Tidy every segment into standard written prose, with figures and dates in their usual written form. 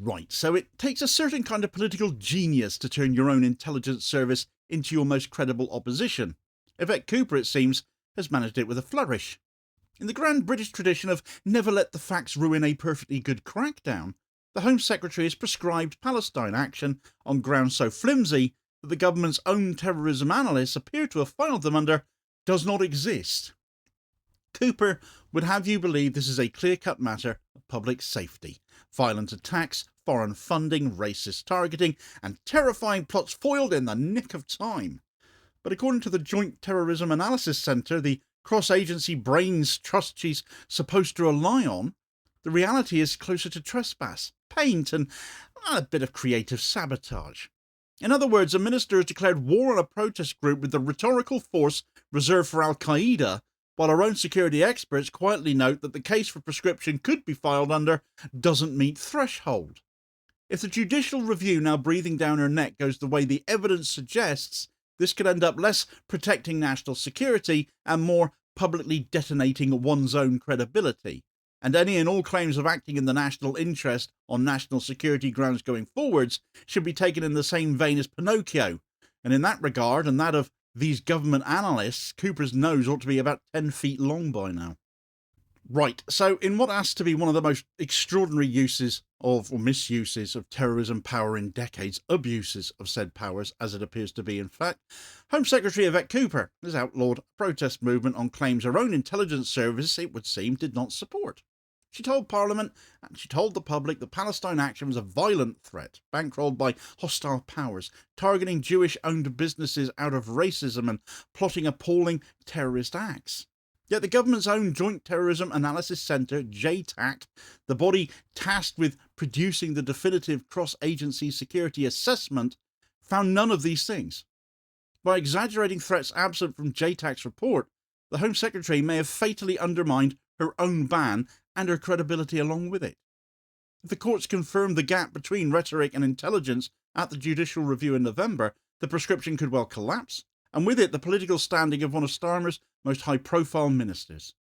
Right, so it takes a certain kind of political genius to turn your own intelligence service into your most credible opposition. Yvette Cooper, it seems, has managed it with a flourish. In the grand British tradition of never let the facts ruin a perfectly good crackdown, the Home Secretary has proscribed Palestine Action on grounds so flimsy that the government's own terrorism analysts appear to have filed them under does not exist. Cooper would have you believe this is a clear-cut matter of public safety. Violent attacks, foreign funding, racist targeting, and terrifying plots foiled in the nick of time. But according to the Joint Terrorism Analysis Centre, the cross-agency brains trust she's supposed to rely on, the reality is closer to trespass, paint, and a bit of creative sabotage. In other words, a minister has declared war on a protest group with the rhetorical force reserved for Al-Qaeda, while our own security experts quietly note that the case for proscription could be filed under doesn't meet threshold. If the judicial review now breathing down her neck goes the way the evidence suggests, this could end up less protecting national security and more publicly detonating one's own credibility. And any and all claims of acting in the national interest on national security grounds going forwards should be taken in the same vein as Pinocchio. And in that regard, and that of these government analysts, Cooper's nose ought to be about 10 feet long by now. Right, so in what has to be one of the most extraordinary uses of, or misuses of terrorism power in decades, abuses of said powers, as it appears to be in fact, Home Secretary Yvette Cooper has outlawed a protest movement on claims her own intelligence service, it would seem, did not support. She told Parliament and she told the public that Palestine Action was a violent threat, bankrolled by hostile powers, targeting Jewish-owned businesses out of racism and plotting appalling terrorist acts. Yet the government's own Joint Terrorism Analysis Centre, JTAC, the body tasked with producing the definitive cross-agency security assessment, found none of these things. By exaggerating threats absent from JTAC's report, the Home Secretary may have fatally undermined her own ban and her credibility along with it. If the courts confirmed the gap between rhetoric and intelligence at the judicial review in November, the prescription could well collapse, and with it the political standing of one of Starmer's most high-profile ministers.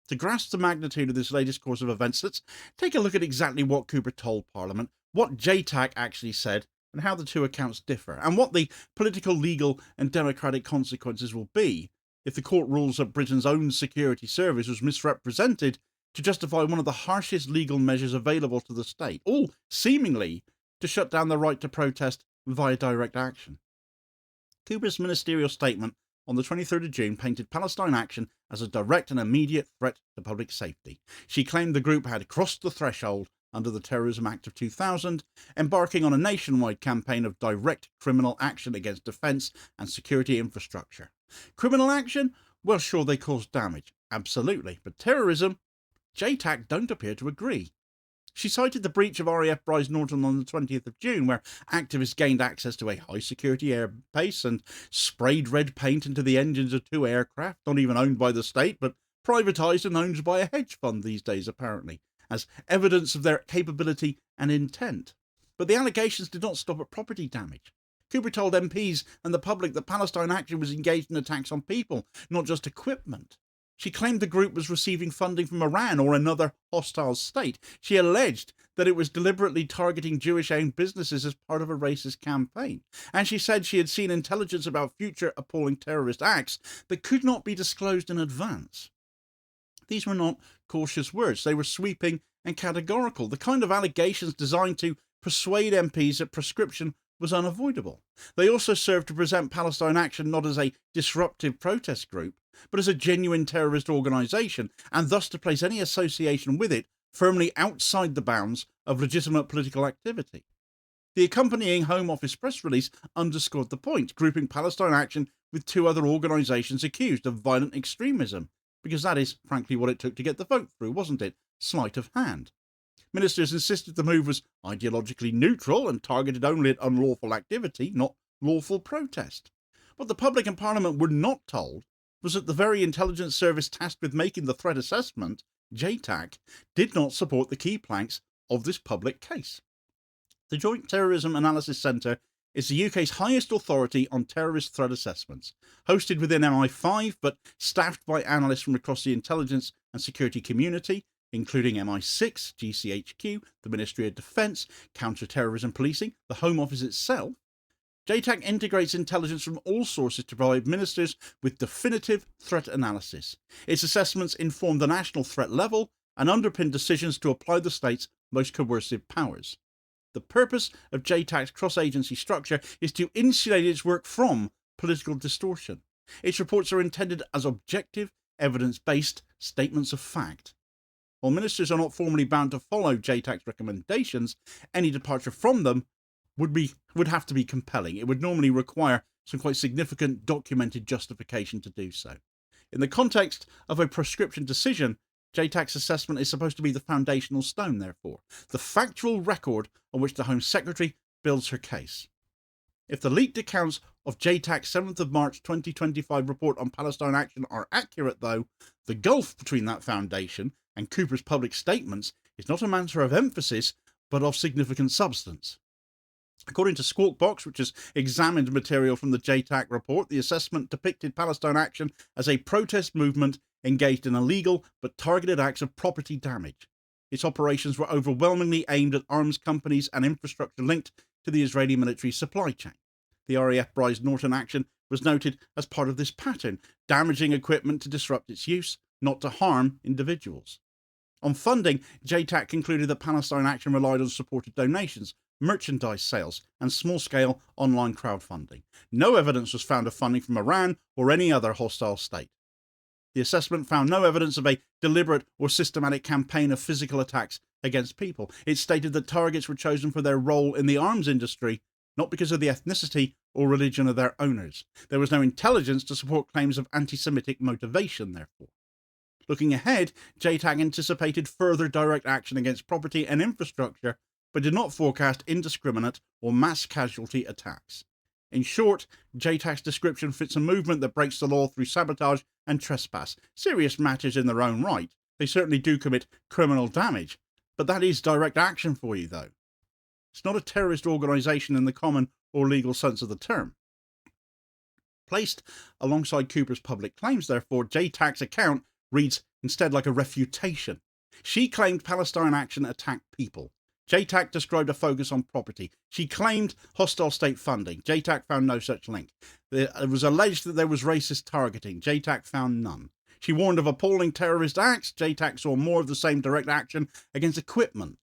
To grasp the magnitude of this latest course of events, let's take a look at exactly what Cooper told Parliament, what JTAC actually said, and how the two accounts differ, and what the political, legal and democratic consequences will be if the court rules that Britain's own security service was misrepresented to justify one of the harshest legal measures available to the state, all seemingly to shut down the right to protest via direct action. Cooper's ministerial statement on the 23rd of June painted Palestine Action as a direct and immediate threat to public safety. She claimed the group had crossed the threshold under the Terrorism Act of 2000, embarking on a nationwide campaign of direct criminal action against defence and security infrastructure. Criminal action? Well, sure, they caused damage, absolutely, but terrorism? JTAC don't appear to agree. She cited the breach of RAF Bryce Norton on the 20th of June, where activists gained access to a high-security airbase and sprayed red paint into the engines of two aircraft, not even owned by the state, but privatised and owned by a hedge fund these days, apparently, as evidence of their capability and intent. But the allegations did not stop at property damage. Cooper told MPs and the public that Palestine Action was engaged in attacks on people, not just equipment. She claimed the group was receiving funding from Iran or another hostile state. She alleged that it was deliberately targeting Jewish-owned businesses as part of a racist campaign. And she said she had seen intelligence about future appalling terrorist acts that could not be disclosed in advance. These were not cautious words. They were sweeping and categorical, the kind of allegations designed to persuade MPs that proscription was unavoidable. They also served to present Palestine Action not as a disruptive protest group, but as a genuine terrorist organisation, and thus to place any association with it firmly outside the bounds of legitimate political activity. The accompanying Home Office press release underscored the point, grouping Palestine Action with two other organisations accused of violent extremism, because that is, frankly, what it took to get the vote through, wasn't it? Sleight of hand. Ministers insisted the move was ideologically neutral and targeted only at unlawful activity, not lawful protest. What the public and Parliament were not told was that the very intelligence service tasked with making the threat assessment, JTAC, did not support the key planks of this public case. The Joint Terrorism Analysis Centre is the UK's highest authority on terrorist threat assessments, hosted within MI5 but staffed by analysts from across the intelligence and security community, including MI6, GCHQ, the Ministry of Defence, Counter-Terrorism Policing, the Home Office itself, JTAC integrates intelligence from all sources to provide ministers with definitive threat analysis. Its assessments inform the national threat level and underpin decisions to apply the state's most coercive powers. The purpose of JTAC's cross-agency structure is to insulate its work from political distortion. Its reports are intended as objective, evidence-based statements of fact. While ministers are not formally bound to follow JTAC's recommendations, any departure from them would have to be compelling. It would normally require some quite significant documented justification to do so. In the context of a proscription decision, JTAC's assessment is supposed to be the foundational stone, therefore, the factual record on which the Home Secretary builds her case. If the leaked accounts of JTAC's 7th of March 2025 report on Palestine Action are accurate, though, the gulf between that foundation and Cooper's public statements is not a matter of emphasis, but of significant substance. According to Squawk Box, which has examined material from the JTAC report, the assessment depicted Palestine Action as a protest movement engaged in illegal but targeted acts of property damage. Its operations were overwhelmingly aimed at arms companies and infrastructure linked to the Israeli military supply chain. The RAF Bryce Norton action was noted as part of this pattern, damaging equipment to disrupt its use, not to harm individuals. On funding, JTAC concluded that Palestine Action relied on supported donations, merchandise sales, and small-scale online crowdfunding. No evidence was found of funding from Iran or any other hostile state. The assessment found no evidence of a deliberate or systematic campaign of physical attacks against people. It stated that targets were chosen for their role in the arms industry, not because of the ethnicity or religion of their owners. There was no intelligence to support claims of anti-Semitic motivation, therefore. Looking ahead, JTAC anticipated further direct action against property and infrastructure, but did not forecast indiscriminate or mass casualty attacks. In short, JTAC's description fits a movement that breaks the law through sabotage and trespass, serious matters in their own right. They certainly do commit criminal damage, but that is direct action for you, though. It's not a terrorist organisation in the common or legal sense of the term. Placed alongside Cooper's public claims, therefore, JTAC's account reads instead like a refutation. She claimed Palestine Action attacked people. JTAC described a focus on property. She claimed hostile state funding. JTAC found no such link. It was alleged that there was racist targeting. JTAC found none. She warned of appalling terrorist acts. JTAC saw more of the same direct action against equipment.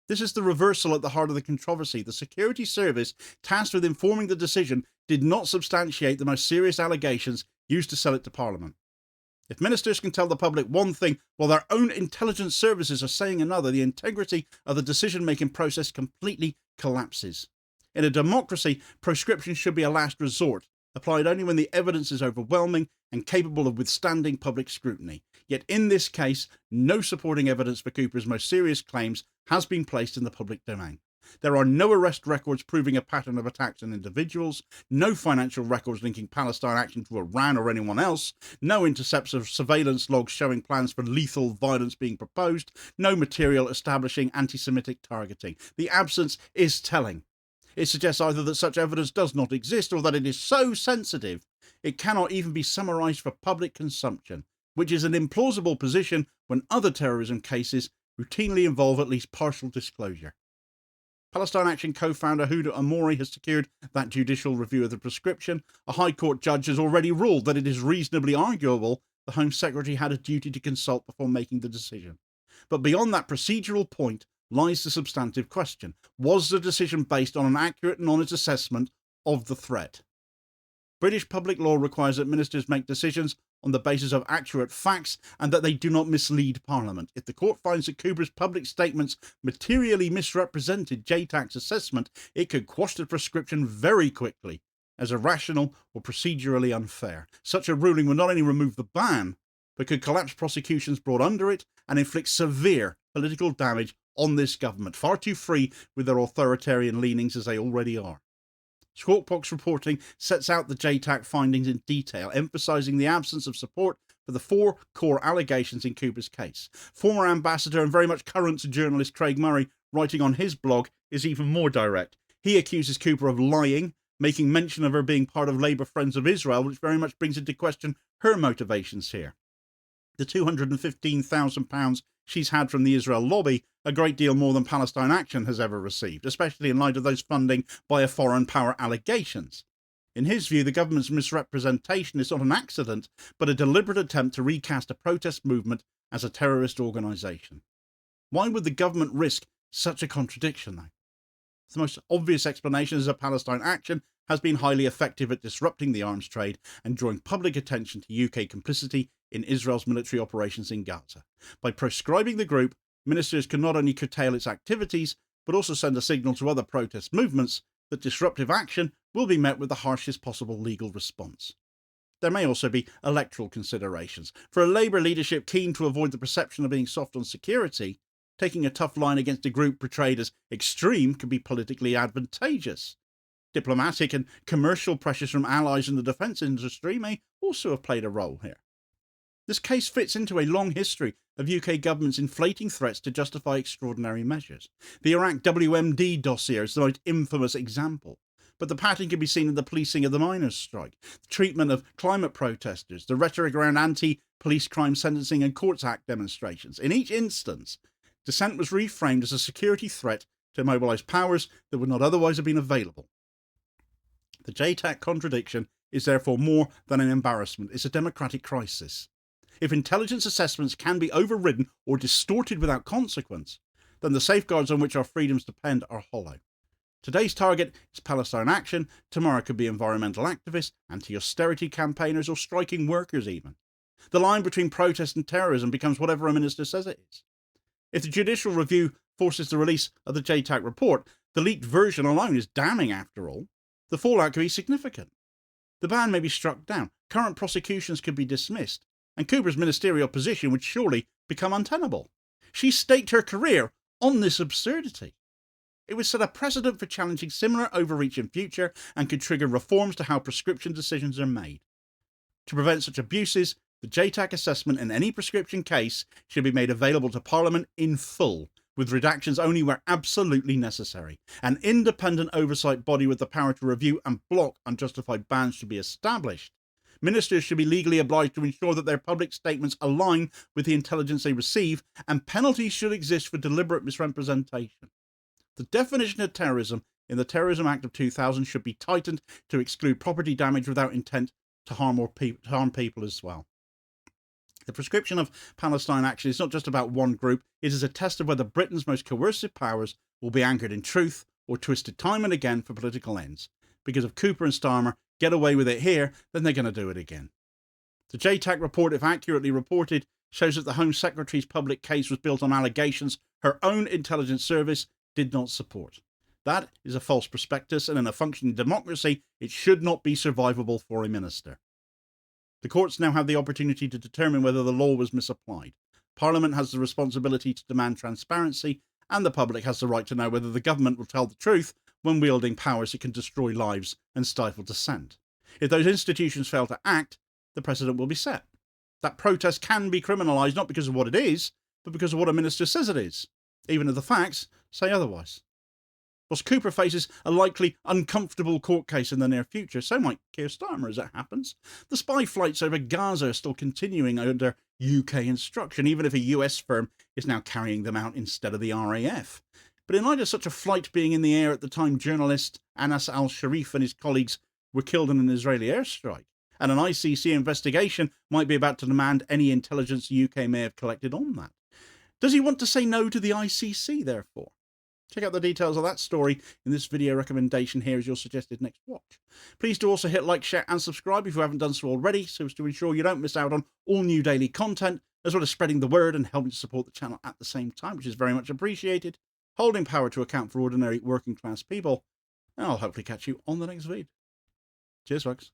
This is the reversal at the heart of the controversy. The security service tasked with informing the decision did not substantiate the most serious allegations used to sell it to Parliament. If ministers can tell the public one thing while their own intelligence services are saying another, the integrity of the decision-making process completely collapses. In a democracy, proscription should be a last resort, applied only when the evidence is overwhelming and capable of withstanding public scrutiny. Yet in this case, no supporting evidence for Cooper's most serious claims has been placed in the public domain. There are no arrest records proving a pattern of attacks on individuals, no financial records linking Palestine Action to Iran or anyone else, no intercepts of surveillance logs showing plans for lethal violence being proposed, no material establishing anti-Semitic targeting. The absence is telling. It suggests either that such evidence does not exist or that it is so sensitive it cannot even be summarised for public consumption, which is an implausible position when other terrorism cases routinely involve at least partial disclosure. Palestine Action co-founder Huda Amori has secured that judicial review of the prescription. A High Court judge has already ruled that it is reasonably arguable the Home Secretary had a duty to consult before making the decision. But beyond that procedural point lies the substantive question. Was the decision based on an accurate and honest assessment of the threat? British public law requires that ministers make decisions on the basis of accurate facts and that they do not mislead Parliament. If the court finds that Cooper's public statements materially misrepresented JTAC's assessment, it could quash the prescription very quickly as irrational or procedurally unfair. Such a ruling would not only remove the ban, but could collapse prosecutions brought under it and inflict severe political damage on this government, far too free with their authoritarian leanings as they already are. Squawk Box reporting sets out the JTAC findings in detail, emphasising the absence of support for the four core allegations in Cooper's case. Former ambassador and very much current journalist Craig Murray, writing on his blog, is even more direct. He accuses Cooper of lying, making mention of her being part of Labour Friends of Israel, which very much brings into question her motivations here. The £215,000 she's had from the Israel lobby, a great deal more than Palestine Action has ever received, especially in light of those funding by a foreign power allegations. In his view, the government's misrepresentation is not an accident, but a deliberate attempt to recast a protest movement as a terrorist organisation. Why would the government risk such a contradiction, though? The most obvious explanation is that Palestine Action has been highly effective at disrupting the arms trade and drawing public attention to UK complicity in Israel's military operations in Gaza. By proscribing the group, ministers can not only curtail its activities, but also send a signal to other protest movements that disruptive action will be met with the harshest possible legal response. There may also be electoral considerations. For a Labour leadership keen to avoid the perception of being soft on security, taking a tough line against a group portrayed as extreme can be politically advantageous. Diplomatic and commercial pressures from allies in the defence industry may also have played a role here. This case fits into a long history of UK governments inflating threats to justify extraordinary measures. The Iraq WMD dossier is the most infamous example, but the pattern can be seen in the policing of the miners' strike, the treatment of climate protesters, the rhetoric around anti-police crime sentencing and Courts Act demonstrations. In each instance, dissent was reframed as a security threat to mobilise powers that would not otherwise have been available. The JTAC contradiction is therefore more than an embarrassment, it's a democratic crisis. If intelligence assessments can be overridden or distorted without consequence, then the safeguards on which our freedoms depend are hollow. Today's target is Palestine Action, tomorrow could be environmental activists, anti-austerity campaigners or striking workers even. The line between protest and terrorism becomes whatever a minister says it is. If the judicial review forces the release of the JTAC report, the leaked version alone is damning after all. The fallout could be significant. The ban may be struck down, current prosecutions could be dismissed, and Cooper's ministerial position would surely become untenable. She staked her career on this absurdity. It would set a precedent for challenging similar overreach in future and could trigger reforms to how proscription decisions are made. To prevent such abuses, the JTAC assessment in any proscription case should be made available to Parliament in full, with redactions only where absolutely necessary. An independent oversight body with the power to review and block unjustified bans should be established. Ministers should be legally obliged to ensure that their public statements align with the intelligence they receive, and penalties should exist for deliberate misrepresentation. The definition of terrorism in the Terrorism Act of 2000 should be tightened to exclude property damage without intent to harm people as well. The proscription of Palestine Action is not just about one group, it is a test of whether Britain's most coercive powers will be anchored in truth or twisted time and again for political ends. Because if Cooper and Starmer get away with it here, then they're going to do it again. The JTAC report, if accurately reported, shows that the Home Secretary's public case was built on allegations her own intelligence service did not support. That is a false prospectus, and in a functioning democracy, it should not be survivable for a minister. The courts now have the opportunity to determine whether the law was misapplied. Parliament has the responsibility to demand transparency, and the public has the right to know whether the government will tell the truth when wielding powers that can destroy lives and stifle dissent. If those institutions fail to act, the precedent will be set. That protest can be criminalised not because of what it is, but because of what a minister says it is, even if the facts say otherwise. Whilst Cooper faces a likely uncomfortable court case in the near future, so might Keir Starmer as it happens. The spy flights over Gaza are still continuing under UK instruction, even if a US firm is now carrying them out instead of the RAF. But in light of such a flight being in the air at the time journalist Anas al-Sharif and his colleagues were killed in an Israeli airstrike, and an ICC investigation might be about to demand any intelligence the UK may have collected on that. Does he want to say no to the ICC, therefore? Check out the details of that story in this video recommendation here as your suggested next watch. Please do also hit like, share and subscribe if you haven't done so already, so as to ensure you don't miss out on all new daily content, as well as spreading the word and helping to support the channel at the same time, which is very much appreciated, holding power to account for ordinary working class people, and I'll hopefully catch you on the next video. Cheers folks.